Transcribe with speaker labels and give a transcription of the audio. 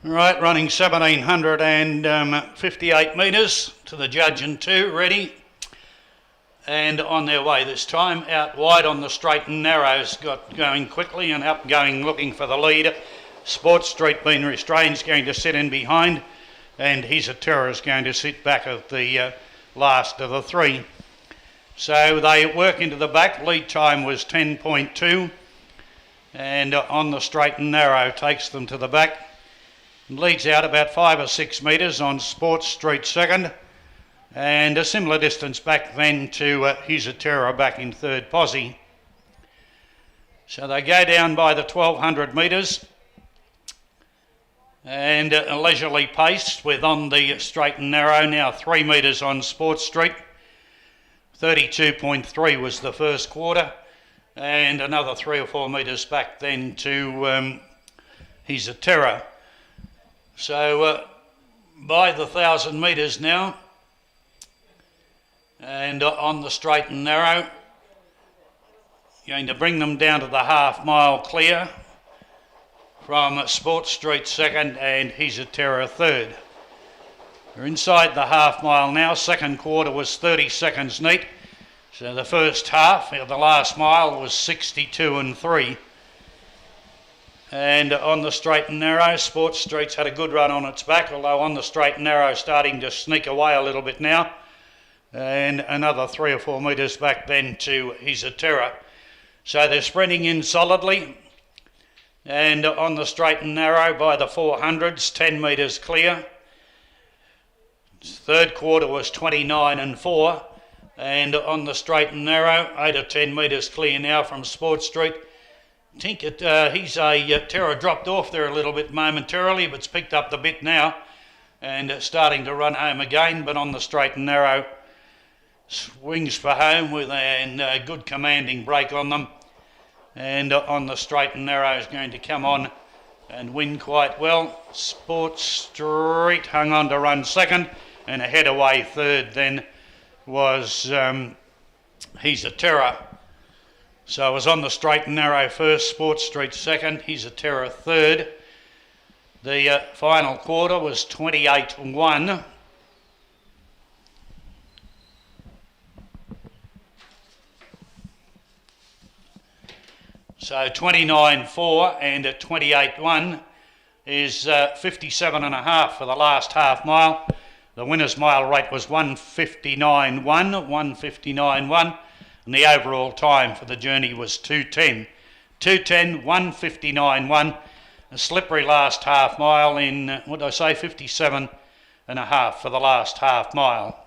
Speaker 1: Right, running 1758 metres to the judge and two, ready. And on their way this time, out wide on the straight and narrows, got going quickly and up going looking for the lead. Sports Street being restrained is going to sit in behind, and He's a Terror is going to sit back of the last of the three. So they work into the back. Lead time was 10.2, and on the straight and narrow takes them to the back. Leads out about 5 or 6 metres on Sports Street second, and a similar distance back then to He's a Terror back in third posse. So they go down by the 1200 metres and a leisurely pace with on the straight and narrow now 3 metres on Sports Street. 32.3 was the first quarter, and another 3 or 4 metres back then to He's a Terror. So by the 1,000 metres now, and on the straight and narrow, going to bring them down to the half mile clear from Sports Street second and He's a Terror third. We're inside the half mile now. Second quarter was 30 seconds neat, so the first half of the last mile was 62 and 3. And on the straight and narrow, Sports Street's had a good run on its back, although on the straight and narrow starting to sneak away a little bit now. And another 3 or 4 metres back then to He's a Terror. So they're sprinting in solidly. And on the straight and narrow by the 400s, 10 metres clear. Third quarter was 29 and 4. And on the straight and narrow, 8 or 10 metres clear now from Sports Street. I think He's a Terror dropped off there a little bit momentarily, but it's picked up the bit now and starting to run home again. But on the straight and narrow, swings for home with a good commanding break on them. And on the straight and narrow is going to come on and win quite well. Sports Street hung on to run second, and ahead away third then was He's a Terror. So it was on the straight and narrow first, Sports Street second, He's a Terror third. The final quarter was 28-1. So 29-4 and at 28-1 is 57.5 for the last half mile. The winner's mile rate was 1:59.1, and the overall time for the journey was 2:10. 1:59.1, a slippery last half mile in, 57.5 for the last half mile.